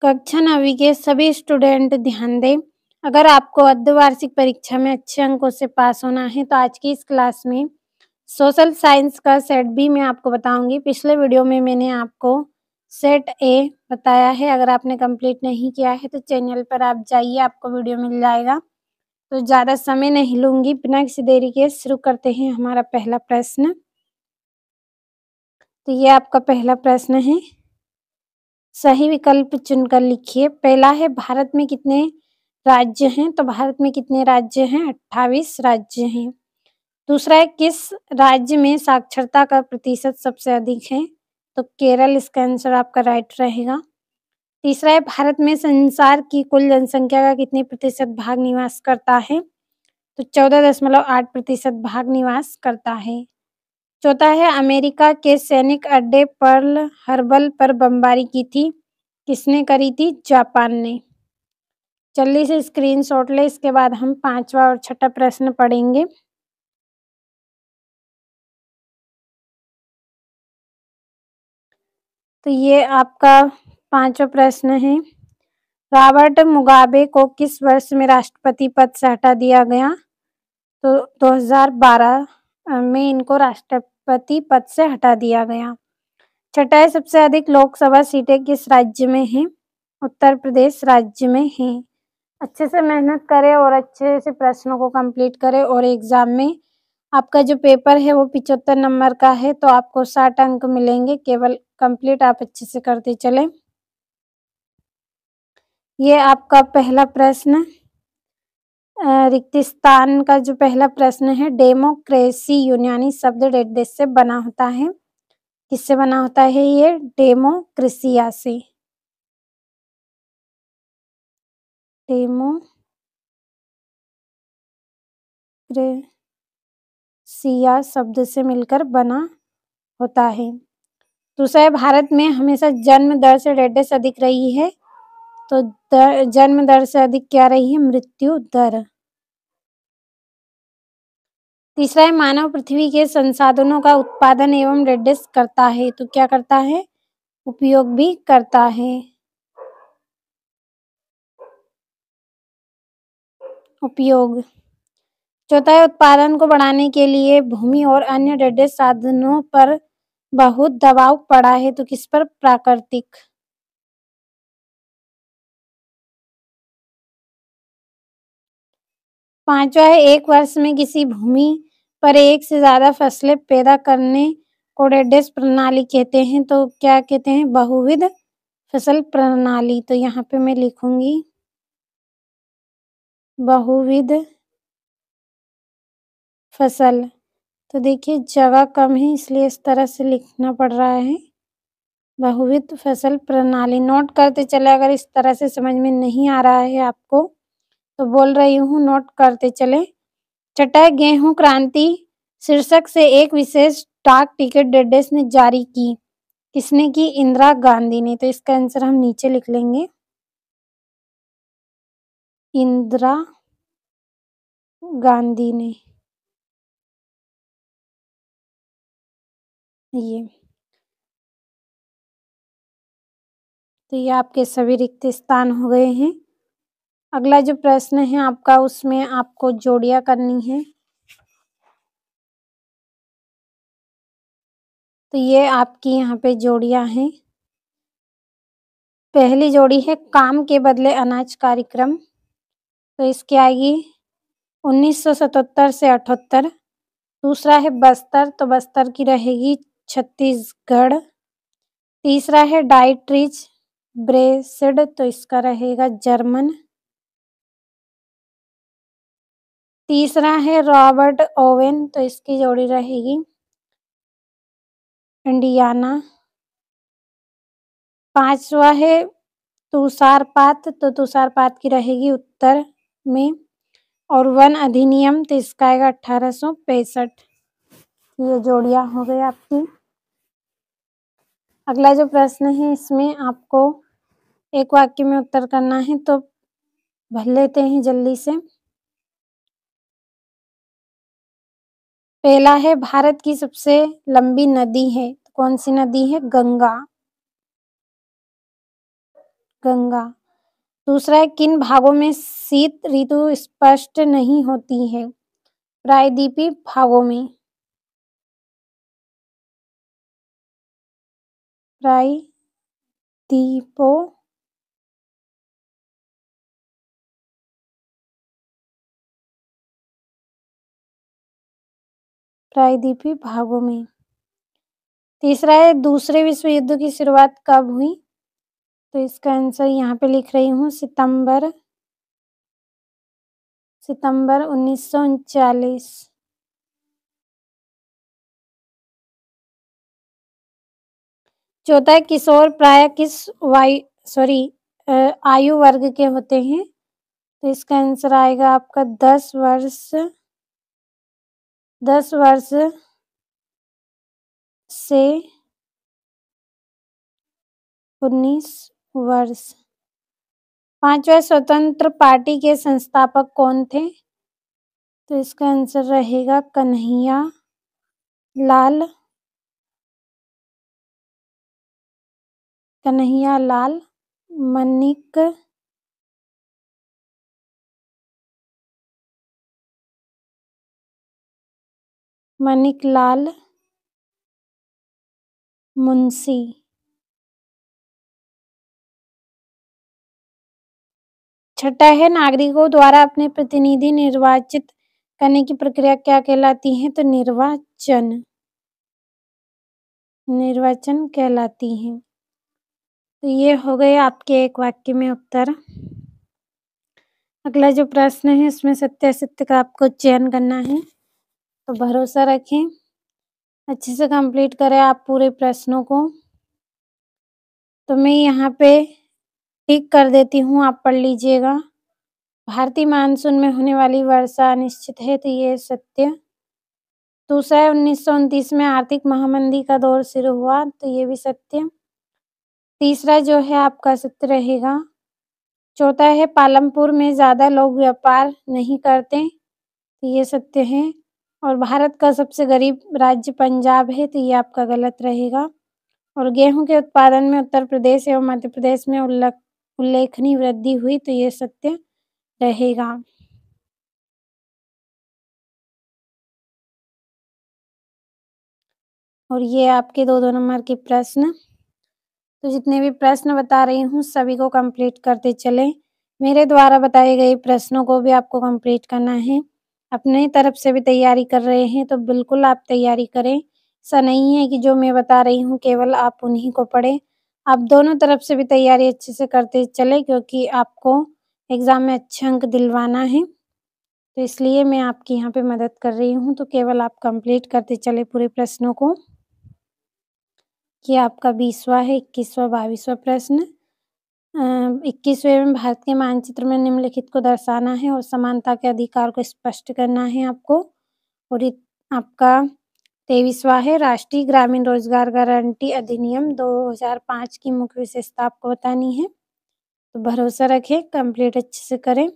कक्षा 9वीं के सभी स्टूडेंट ध्यान दें। अगर आपको अर्धवार्षिक परीक्षा में अच्छे अंकों से पास होना है तो आज की इस क्लास में सोशल साइंस का सेट बी मैं आपको बताऊंगी। पिछले वीडियो में मैंने आपको सेट ए बताया है। अगर आपने कंप्लीट नहीं किया है तो चैनल पर आप जाइए, आपको वीडियो मिल जाएगा। तो ज़्यादा समय नहीं लूंगी, बिना किसी देरी के शुरू करते हैं हमारा पहला प्रश्न। तो ये आपका पहला प्रश्न है, सही विकल्प चुनकर लिखिए। पहला है भारत में कितने राज्य हैं? तो भारत में कितने राज्य हैं? 28 राज्य हैं। दूसरा है किस राज्य में साक्षरता का प्रतिशत सबसे अधिक है? तो केरल इसका आंसर आपका राइट रहेगा। तीसरा है भारत में संसार की कुल जनसंख्या का कितने प्रतिशत भाग निवास करता है? तो 14.8% भाग निवास करता है। चौथा है अमेरिका के सैनिक अड्डे पर्ल हार्बर पर बमबारी की थी, किसने करी थी? जापान ने। जल्दी से स्क्रीनशॉट ले, इसके बाद हम पांचवा और छठा प्रश्न पढ़ेंगे। तो ये आपका पांचवा प्रश्न है, रॉबर्ट मुगाबे को किस वर्ष में राष्ट्रपति पद से हटा दिया गया? तो 2012 में इनको राष्ट्रपति पद से हटा दिया गया। छठा है सबसे अधिक लोकसभा सीटें किस राज्य में हैं? उत्तर प्रदेश राज्य में हैं। अच्छे से मेहनत करें और अच्छे से प्रश्नों को कंप्लीट करें और एग्जाम में आपका जो पेपर है वो 75 नंबर का है तो आपको 60 अंक मिलेंगे, केवल कंप्लीट आप अच्छे से करते चलें। ये आपका पहला प्रश्न रिक्तिस्तान का जो पहला प्रश्न है, डेमोक्रेसी यूनानी शब्द डेट से बना होता है, किससे बना होता है? ये डेमोक्रेसिया से, डेमोक्रेसिया शब्द से मिलकर बना होता है। दूसरा है भारत में हमेशा जन्म दर से डेट अधिक रही है, तो जन्म दर से अधिक क्या रही है? मृत्यु दर। तीसरा है मानव पृथ्वी के संसाधनों का उत्पादन एवं डेट करता है, तो क्या करता है? उपयोग भी करता है। उपयोग। चौथा है उत्पादन को बढ़ाने के लिए भूमि और अन्य डेट साधनों पर बहुत दबाव पड़ा है, तो किस पर? प्राकृतिक। पांचवा है एक वर्ष में किसी भूमि पर एक से ज्यादा फसलें पैदा करने को डेट प्रणाली कहते हैं, तो क्या कहते हैं? बहुविध फसल प्रणाली। तो यहाँ पे मैं लिखूंगी बहुविध फसल। तो देखिए जगह कम है इसलिए इस तरह से लिखना पड़ रहा है, बहुविध फसल प्रणाली। नोट करते चले, अगर इस तरह से समझ में नहीं आ रहा है आपको तो बोल रही हूँ, नोट करते चले। छठा गेहूं क्रांति शीर्षक से एक विशेष डाक टिकट डेडेस ने जारी की, किसने की? इंदिरा गांधी ने। तो इसका आंसर हम नीचे लिख लेंगे, इंदिरा गांधी ने। ये तो ये आपके सभी रिक्त स्थान हो गए हैं। अगला जो प्रश्न है आपका, उसमें आपको जोड़ियां करनी है। तो ये आपकी यहाँ पे जोड़ियां हैं। पहली जोड़ी है काम के बदले अनाज कार्यक्रम, तो इसकी आएगी 1977 से 78। दूसरा है बस्तर, तो बस्तर की रहेगी छत्तीसगढ़। तीसरा है डाइट्रिच ब्रेसेड, तो इसका रहेगा जर्मन। तीसरा है रॉबर्ट ओवेन, तो इसकी जोड़ी रहेगी इंडियाना। पांचवा है तुषारपात, तो तुषारपात की रहेगी उत्तर में। और वन अधिनियम, तो इसका आएगा 1865। ये जोड़ियां हो गई आपकी। अगला जो प्रश्न है इसमें आपको एक वाक्य में उत्तर करना है, तो भर लेते हैं जल्दी से। पहला है भारत की सबसे लंबी नदी है, तो कौन सी नदी है? गंगा। गंगा। दूसरा है किन भागों में शीत ऋतु स्पष्ट नहीं होती है? प्रायद्वीपीय भागों में। प्रायद्वीपों प्रायद्वीपीय भागों में। तीसरा है दूसरे विश्व युद्ध की शुरुआत कब हुई? तो इसका आंसर यहाँ पे लिख रही हूँ सितंबर 1939। चौथा है किशोर प्राय किस आयु वर्ग के होते हैं? तो इसका आंसर आएगा आपका 10 वर्ष से 19 वर्ष। पांचवा स्वतंत्र पार्टी के संस्थापक कौन थे? तो इसका आंसर रहेगा कन्हैया लाल मणिकलाल मुंशी। छठा है नागरिकों द्वारा अपने प्रतिनिधि निर्वाचित करने की प्रक्रिया क्या कहलाती है? तो निर्वाचन कहलाती है। तो ये हो गए आपके एक वाक्य में उत्तर। अगला जो प्रश्न है उसमें सत्य असत्य का आपको चयन करना है, तो भरोसा रखें, अच्छे से कंप्लीट करें आप पूरे प्रश्नों को। तो मैं यहाँ पे टिक कर देती हूँ, आप पढ़ लीजिएगा। भारतीय मानसून में होने वाली वर्षा अनिश्चित है, तो ये सत्य। दूसरा है 1929 में आर्थिक महामंदी का दौर शुरू हुआ, तो ये भी सत्य। तीसरा जो है आपका सत्य रहेगा। चौथा है पालमपुर में ज़्यादा लोग व्यापार नहीं करते, तो ये सत्य है। और भारत का सबसे गरीब राज्य पंजाब है, तो ये आपका गलत रहेगा। और गेहूं के उत्पादन में उत्तर प्रदेश एवं मध्य प्रदेश में उल्लेखनीय वृद्धि हुई, तो ये सत्य रहेगा। और ये आपके 2-2 नंबर के प्रश्न। तो जितने भी प्रश्न बता रही हूँ सभी को कंप्लीट करते चलें। मेरे द्वारा बताए गए प्रश्नों को भी आपको कंप्लीट करना है। अपने तरफ से भी तैयारी कर रहे हैं तो बिल्कुल आप तैयारी करें। ऐसा नहीं है कि जो मैं बता रही हूँ केवल आप उन्हीं को पढ़ें। आप दोनों तरफ से भी तैयारी अच्छे से करते चलें, क्योंकि आपको एग्ज़ाम में अच्छे अंक दिलवाना है। तो इसलिए मैं आपकी यहाँ पे मदद कर रही हूँ, तो केवल आप कंप्लीट करते चले पूरे प्रश्नों को। ये आपका 20वां है, 21वां 22वां प्रश्न। 21वें में भारत के मानचित्र में निम्नलिखित को दर्शाना है और समानता के अधिकार को स्पष्ट करना है आपको। और आपका 23वां है राष्ट्रीय ग्रामीण रोजगार गारंटी अधिनियम 2005 की मुख्य विशेषता आपको बतानी है। तो भरोसा रखें, कंप्लीट अच्छे से करें।